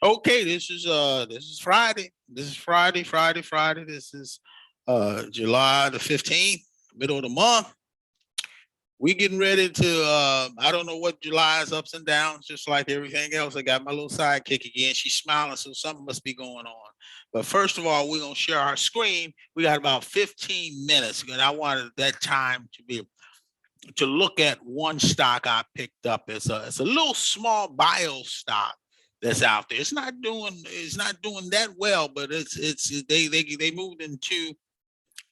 Okay, this is Friday. This is Friday. This is July the 15th, middle of the month. We getting ready to I don't know what July's ups and downs, just like everything else. I got my little sidekick again. She's smiling, so something must be going on. But first of all, we're gonna share our screen. We got about 15 minutes, and I wanted that time to look at one stock I picked up. It's a little small bio stock that's out there. It's not doing that well, but they moved into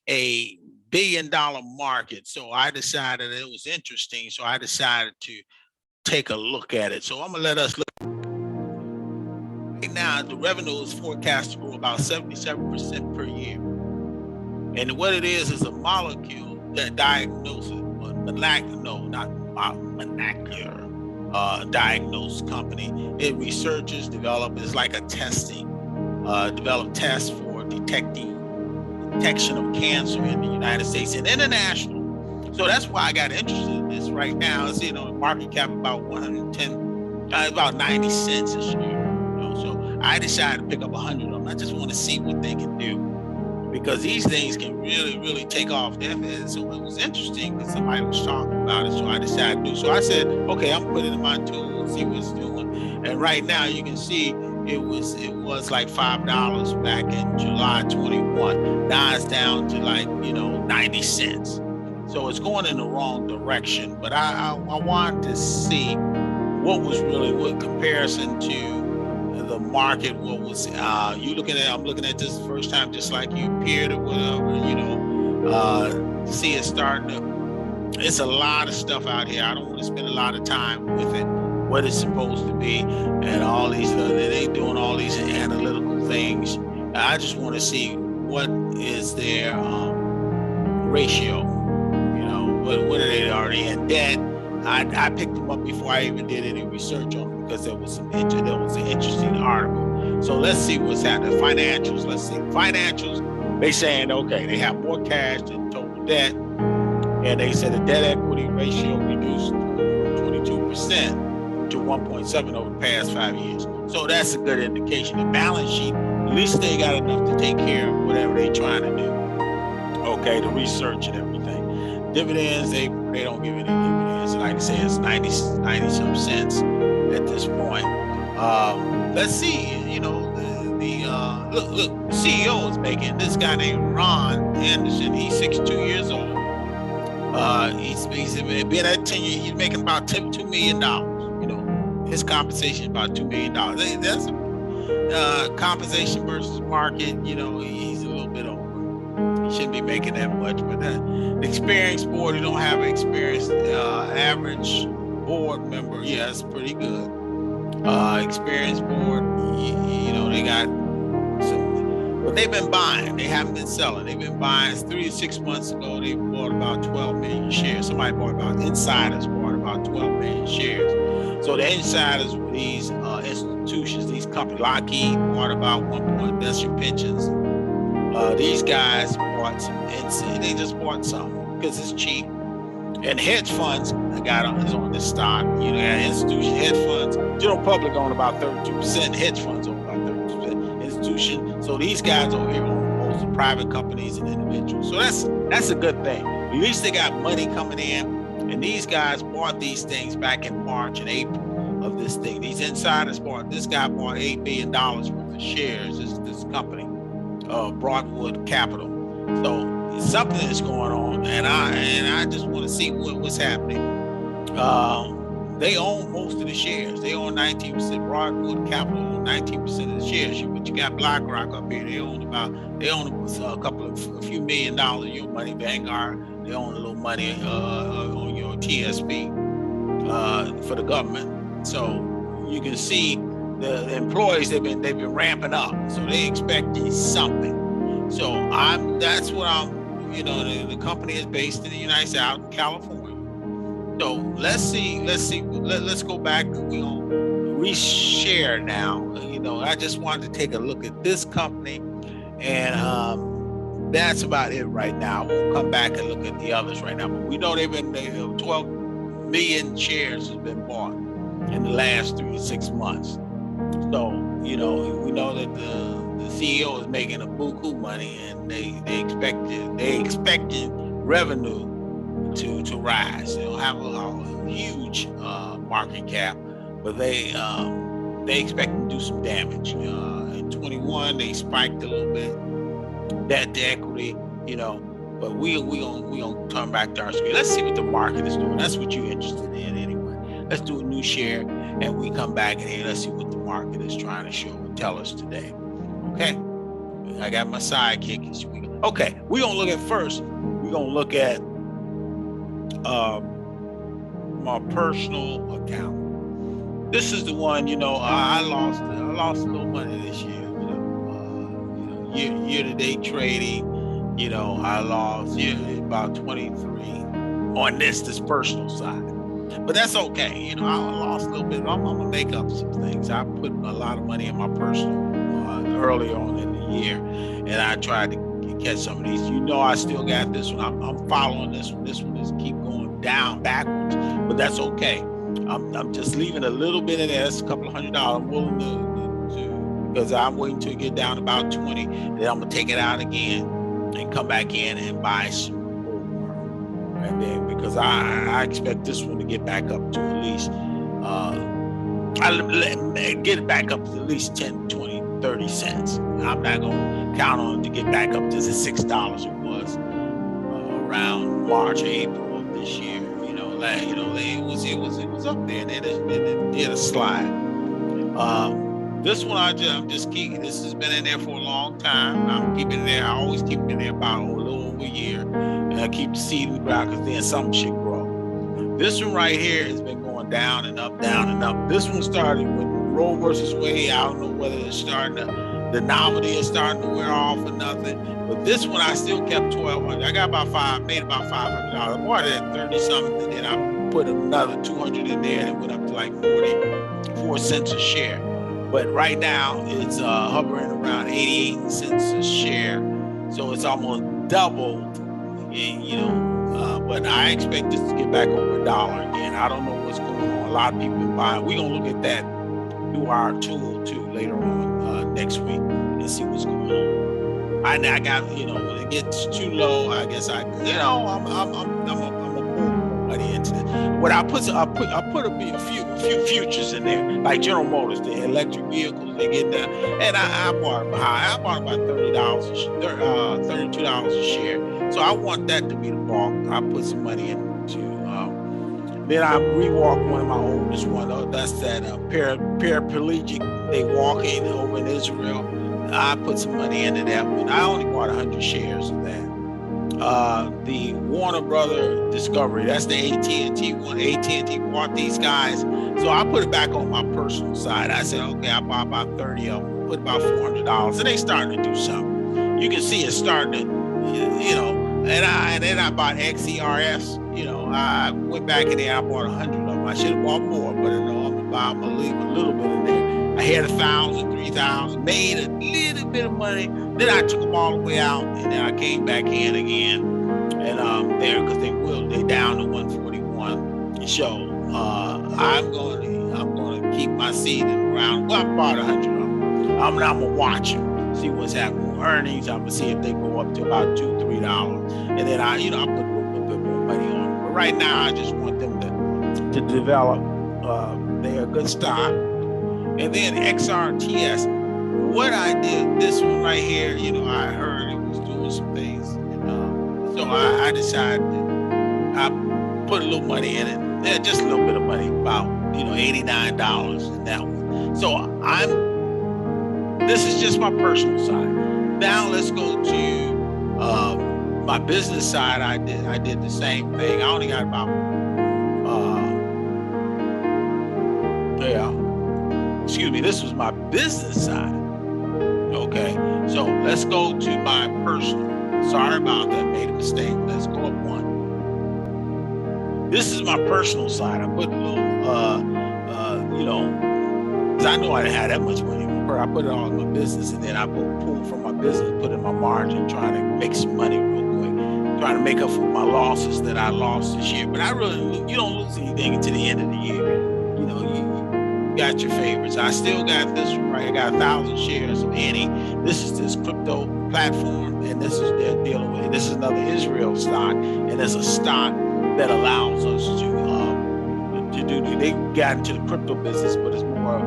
a $1 billion market. So I decided it was interesting. So I decided to take a look at it. So I'm gonna let us look. Right now, the revenue is forecast to grow about 77% per year. And what it is a molecule that diagnoses molecular diagnose company. It researches, develop, it's like a testing, develop tests for detection of cancer in the United States and international. So that's why I got interested in this right now. It's market cap about 110, about 90 cents a share. So I decided to pick up 100 of them. I just want to see what they can do, because these things can really, really take off. So it was interesting because somebody was talking about it. So I decided to do. So I said, okay, I'm putting it in my tool and see what it's doing. And right now you can see it was like $5 back in July 21. Now it's down to 90 cents. So it's going in the wrong direction. But I wanted to see what was really what comparison to the market. What was you looking at? I'm looking at this first time, just like you peered or whatever. See it starting to. It's a lot of stuff out here. I don't want to spend a lot of time with it. What it's supposed to be, and all these they doing all these analytical things. I just want to see what is their ratio. What are they already in debt? I picked them up before I even did any research on them, because there was an interesting article. So let's see what's happening. Financials. Let's see financials. They saying okay, they have more cash than total debt, and they said the debt equity ratio reduced from 22% to 1.7 over the past 5 years. So that's a good indication. The balance sheet, at least they got enough to take care of whatever they're trying to do. Okay, the research and everything. Dividends, they don't give any dividends. Like I say, it's 90 some cents at this point. Let's see, look, CEO is making, this guy named Ron Anderson, he's 62 years old. He's been at 10 years, he's making about $2 million. His compensation is about $2 million. That's compensation versus market. He's a little bit over. He shouldn't be making that much, but the experienced board, you don't have an experienced average board member. Yeah, it's pretty good. Experienced board, they got some, but they've been buying. They haven't been selling. They've been buying. 3 to 6 months ago, they bought about 12 million shares. Somebody bought insiders bought about 12 million shares. So the insiders were these institutions, these companies. Lockheed bought about 1 that's your pensions. These guys bought some. They just bought some because it's cheap. And hedge funds is on this stock. Institution hedge funds. General public own about 32%. Hedge funds own about 32%. Institution. So these guys over here own most of private companies and individuals. So that's a good thing. At least they got money coming in. And these guys bought these things back in March and April of this thing. These insiders bought. This guy bought $8 billion worth of shares. This company. Broadwood Capital. So something is going on, and I just want to see what's happening. They own most of the shares. They own 19%. Broadwood Capital own 19% of the shares. But you got BlackRock up here. They own a few $1 million your money. Vanguard, they own a little money on your TSP for the government. So you can see. The employees they've been ramping up, so they expecting something. So that's what I'm. The company is based in the United States, out in California. So let's see. Let's go back. We're gonna reshare now. I just wanted to take a look at this company, and that's about it right now. I won't come back and look at the others right now, but we know 12 million shares has been bought in the last 3 to 6 months. So, we know that the CEO is making a buku money, and they expected revenue to rise. They don't have a huge market cap, but they expect to do some damage. In 21, they spiked a little bit, debt to equity, but we gonna turn back to our screen. Let's see what the market is doing. That's what you're interested in anyway. Let's do a new share, and we come back and let's see what the market is trying to show and tell us today. Okay, I got my sidekick. Okay, we're gonna look at first. We're gonna look at my personal account. This is the one, I lost a little money this year. Year to date trading, I lost about 23 on this personal side. But that's okay. I lost a little bit. I'm gonna make up some things. I put a lot of money in my personal early on in the year, and I tried to catch some of these. I still got this one. I'm following this one. This one is keep going down backwards, but that's okay. I'm just leaving a little bit in there. That's a couple of $100. I'm willing to because I'm waiting to get down about 20. Then I'm gonna take it out again and come back in and buy some more. And then because I expect this one to get back up to at least get it back up to at least 10, 20, 30 cents. I'm not gonna count on it to get back up to the $6 it was around March or April of this year. It was up there, and then it did a slide. This one I'm just keeping. This has been in there for a long time. I'm keeping it there. I always keep it in there about a little over a year, and I keep the seed in the ground because then something should grow. This one right here has been going down and up, down and up. This one started with Roe versus Wade. I don't know whether it's the novelty is starting to wear off or nothing. But this one I still kept 1,200. I got made about $500. I bought it at 30 something, and then I put another 200 in there, and it went up to like 44 cents a share. But right now it's hovering around 88 cents a share, so it's almost doubled. But I expect this to get back over $1 again. I don't know what's going on. A lot of people been buying. We're gonna look at that through our tool too later on next week and see what's going on. I got when it gets too low, I guess I'm a money into it. What I put a few futures in there, like General Motors, the electric vehicles, they get that, and I bought them high. I bought about $32 a share. So I want that to be the bulk. I put some money into. Then I rewalked one of my oldest one. That's that paraplegic. They walking over in Israel. I put some money into that one. I only bought 100 shares of that. The Warner Brother Discovery, that's the AT&T one. AT&T bought these guys, so I put it back on my personal side. I said, okay, I bought about 30 of them, put about $400, and they starting to do something. You can see it starting to, and then I bought XERS. I went back in there, I bought 100 of them. I should have bought more, but I'm gonna leave a little bit in there. I had 1,000, 3,000, made a little bit of money. Then I took them all the way out, and then I came back in again. And there, because they down to 141. So I'm gonna keep my seed in the ground. Well, I bought 100 of them. I'm gonna watch them, see what's happening with earnings. I'm gonna see if they go up to about $2, $3, and then I put a bit more money on them. But right now, I just want them to develop. They're a good stock. And then XRTS, what I did, this one right here, I heard it was doing some things. So I decided I put a little money in it. Yeah, just a little bit of money, about, $89 in that one. So this is just my personal side. Now let's go to my business side. I did the same thing. I only got about, this was my business side. Okay, so let's go to my personal. Sorry about that, made a mistake. Let's go up one. This is my personal side. I put a little, because I know I didn't have that much money. I put it all in my business, and then I pulled from my business, put in my margin, trying to make some money real quick, trying to make up for my losses that I lost this year. But you don't lose anything until the end of the year. got your favorites. I still got this one right. I got 1,000 shares of any. This is this crypto platform, and this is they're dealing with. This is another Israel stock, and it's a stock that allows us to do. They got into the crypto business, but it's more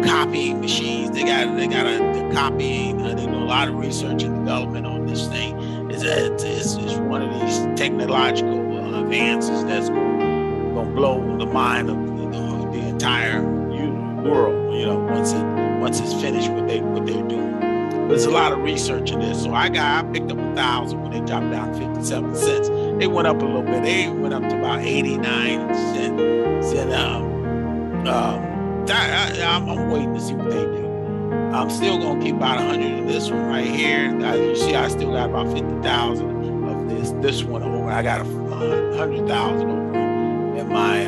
copying machines. They got a copying. They do a lot of research and development on this thing. It's one of these technological advances that's going to blow the mind of the entire world. You know, once it's finished what they're doing. But there's a lot of research in this. So I picked up 1,000 when they dropped down 57 cents. They went up a little bit. They went up to about 89 cents. I'm waiting to see what they do. I'm still gonna keep about 100 of this one right here. You see, I still got about 50,000 of this one over. I got 100,000 over in my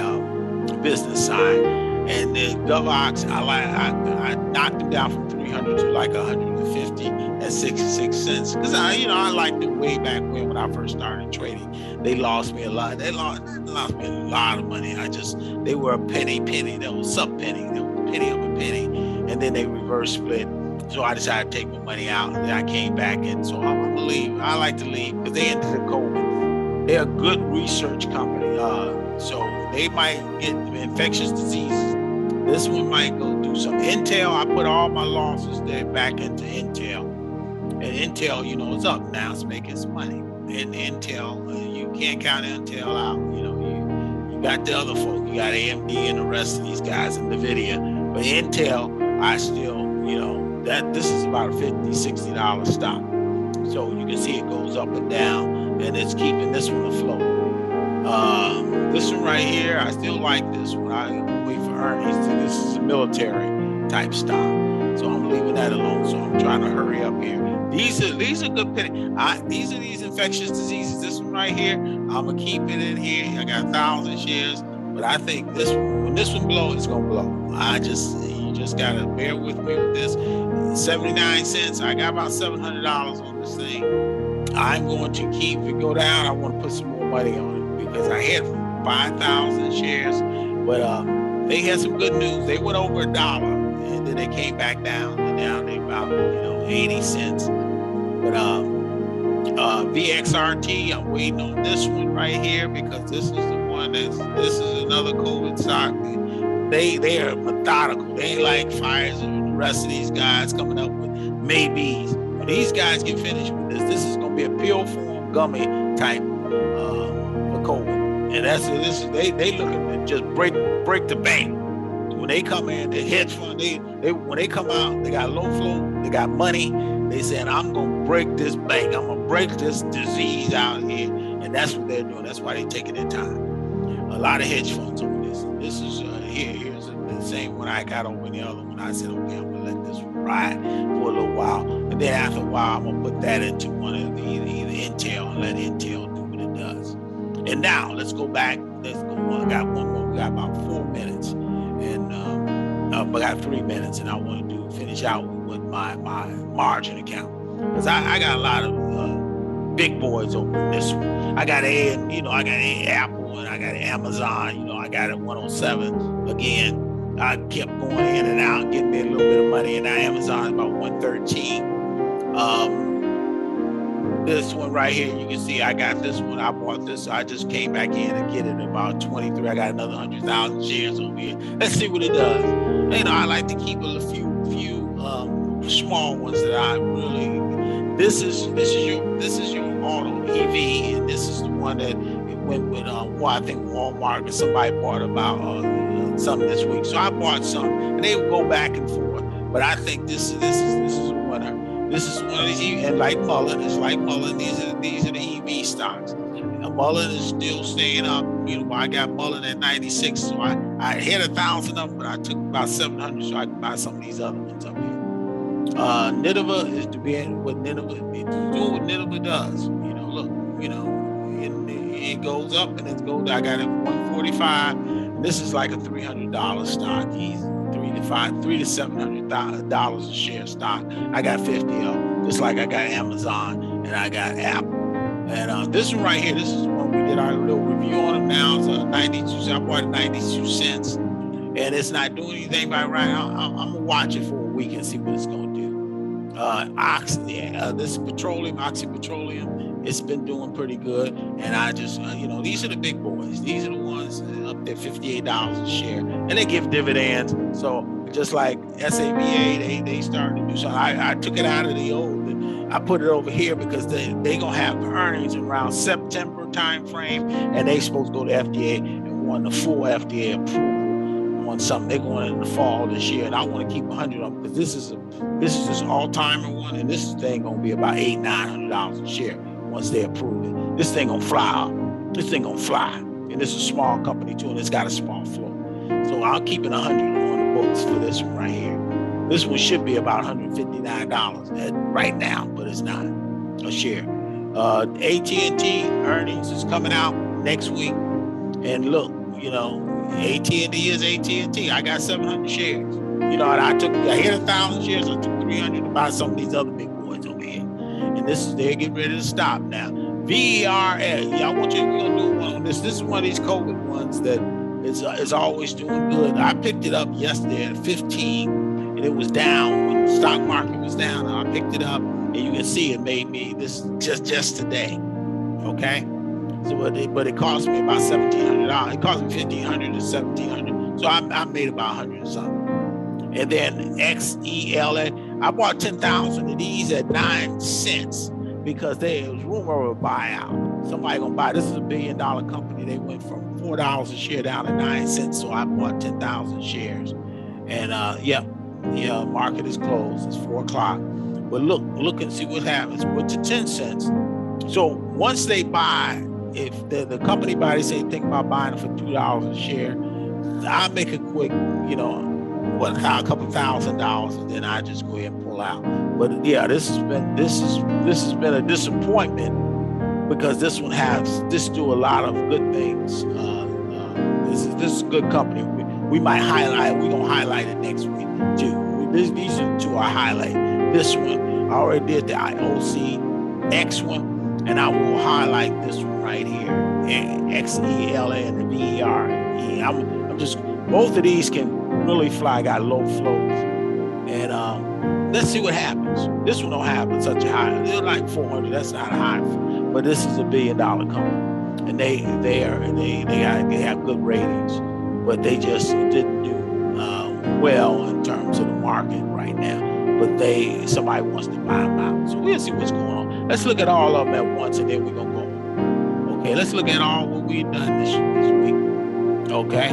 business side. And the GovOx, I knocked them down from 300 to like 150 at 66 cents. Because I liked them way back when I first started trading. They lost me a lot. They lost me a lot of money. They were a penny. They were sub-penny. They were a penny of a penny. And then they reverse split. So I decided to take my money out, and then I came back in. So I'm gonna leave. I like to leave because they ended the COVID. They're a good research company. So they might get infectious diseases. This one might go do some Intel. I put all my losses there back into Intel. And Intel, it's up now. It's making some money. And Intel, you can't count Intel out. You got the other folk. You got AMD and the rest of these guys in NVIDIA. But Intel, I still, this is about a $50, $60 stock. So you can see it goes up and down, and it's keeping this one afloat. This one right here, I still like this one. I wait for earnings. This is a military type stock, so I'm leaving that alone. So I'm trying to hurry up here. These are good penny. These are these infectious diseases. This one right here, I'm gonna keep it in here. I got 1,000 shares, but I think when this one blows, it's gonna blow. You just gotta bear with me with this. 79 cents. I got about $700 on this thing. I'm going to keep it go down. I want to put some more money on it because I had 5,000 shares, but they had some good news. They went over $1, and then they came back down, and now they about 80 cents. But VXRT, I'm waiting on this one right here because this is the one this is another COVID stock. They are methodical. They ain't like fires and the rest of these guys coming up with maybes. When these guys get finished with this is going to be a pill form gummy type for COVID. And they looking to just break the bank. When they come in, the hedge fund, when they come out, they got low flow, they got money. They saying, I'm going to break this bank. I'm going to break this disease out here. And that's what they're doing. That's why they're taking their time. A lot of hedge funds over this. This is here's the same one I got over the other one. I said, okay, I'm going to let this one ride for a little while. And then after a while, I'm going to put that into one of the Intel and let Intel do what it does. And now let's go back. Let's go on. I got one more. We got about 4 minutes. And I got 3 minutes. And I want to finish out with my margin account. Because I got a lot of big boys over this one. I got I got Apple and I got Amazon. I got it 107. Again, I kept going in and out, getting me a little bit of money, and now Amazon is about 113. This one right here, you can see I got this one. I bought this. So I just came back in and get it at about 23. I got another 100,000 shares over here. Let's see what it does. I like to keep a few small ones that I really. This is your auto EV, and this is the one that it went with. I think Walmart, and somebody bought about something this week. So I bought some, and they would go back and forth. But I think this is a winner. This is one of these, and like Mullen, these are the EV stocks. Mullen is still staying up. I got Mullen at 96, so I had 1,000 of them, but I took about 700 so I could buy some of these other ones up here. Nineveh is doing what Nineveh does. Look, it goes up and it goes. I got it 145. And this is like a $300 stock. Easy, $300 to $700 a share stock. I got 50 of them. Just like I got Amazon and I got Apple. And this one right here, this is one we did our little review on it now. It's 92 cents. I bought it 92 cents. and it's not doing anything right now, I'm gonna watch it for a week and see what it's gonna do. This petroleum, Oxy Petroleum, it's been doing pretty good. And I just, these are the big boys. These are the ones up there, $58 a share, and they give dividends. So just like SABA, they started to do something. I took it out of the old. I put it over here because they gonna have earnings around September time frame, and they supposed to go to FDA and want the full FDA approval on something. They're going in the fall this year, and I want to keep 100 of them because this is this all-timer one, and this thing gonna be about $800-900 a share once they approve it. This thing gonna fly up. This thing gonna fly, and this is a small company too, and it's got a small float. So I'll keep it 100 on the books for this one right here. This one should be about $159 right now, but it's not a share. AT&T earnings is coming out next week, and look, AT&T is AT&T. I got 700 shares. I hit 1,000 shares. I took 300 to buy some of these other big boys over here. And they're getting ready to stop now. VERS, we're gonna do one on this. This is one of these COVID ones that is always doing good. I picked it up yesterday at 15, and it was down when the stock market was down. I picked it up, and you can see it made me this just today. Okay. So, but it cost me about $1,700. It cost me $1,500 to $1,700. So I made about 100 or something. And then XELA, I bought 10,000 of these at 9 cents because there was rumor of a buyout. Somebody gonna buy. This is $1 billion company. They went from $4 a share down to 9 cents. So I bought 10,000 shares. And market is closed. It's 4 o'clock. But look and see what happens. Went to 10 cents. So once they buy, if the company buys, they say think about buying it for $2 a share, I'll make a quick, a couple $1,000, and then I just go ahead and pull out. But yeah, this has been a disappointment because this do a lot of good things. This is a good company. We might highlight. We're gonna highlight it next week too. These are the two I highlight. This one I already did the IOC X one. And I will highlight this one right here, XELA and the VER. I'm just, both of these can really fly, got low flows. And let's see what happens. This one don't have such a high, they're like 400, that's not a high, but this is $1 billion company. And they have good ratings, but they just didn't do well in terms of the market right now. But somebody wants to buy them out. So we'll see what's going on. Let's look at all of them at once, and then we're gonna go. Okay, let's look at all what we've done this week. Okay.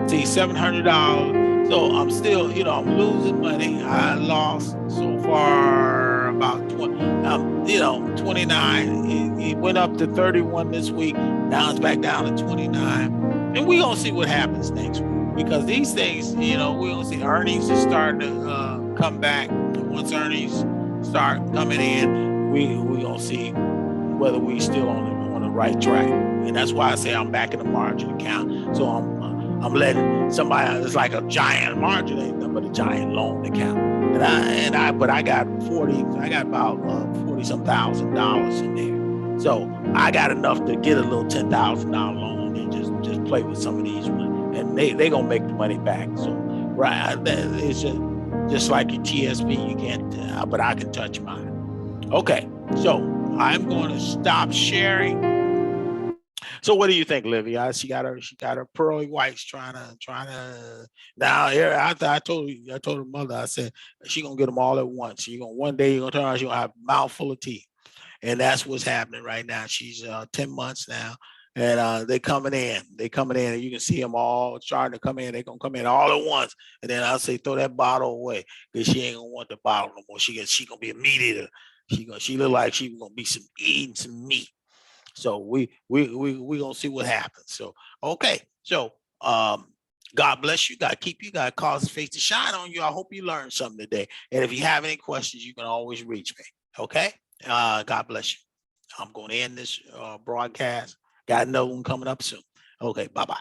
See, $700. So I'm still, I'm losing money. I lost so far about 29. It went up to 31 this week. Now it's back down to 29. And we're gonna see what happens next week. Because these things, we're gonna see earnings is starting to come back. And once earnings start coming in, we gonna see whether we still on the right track. And that's why I say I'm back in the margin account. So I'm letting somebody, it's like a giant margin, ain't nothing but a giant loan account. But I got about $40-some thousand in there. So I got enough to get a little $10,000 loan and just play with some of these ones. And they gonna make the money back. So right, it's just like your TSP, you can't, but I can touch mine. Okay, so I'm going to stop sharing. So what do you think, Livy? She got her pearly whites trying to. Now here, I told her mother, I said she gonna get them all at once. One day you're gonna turn around, she gonna have a mouthful of teeth, and that's what's happening right now. She's 10 months now. And they coming in, and you can see them all starting to come in. They're gonna come in all at once, and then I'll say throw that bottle away because she ain't gonna want the bottle no more. She gonna be a meat eater. She look like she gonna be eating some meat. So we gonna see what happens. So okay, so God bless you. God keep you. God cause His face to shine on you. I hope you learned something today. And if you have any questions, you can always reach me. Okay. God bless you. I'm going to end this broadcast. Got another one coming up soon. Okay, bye-bye.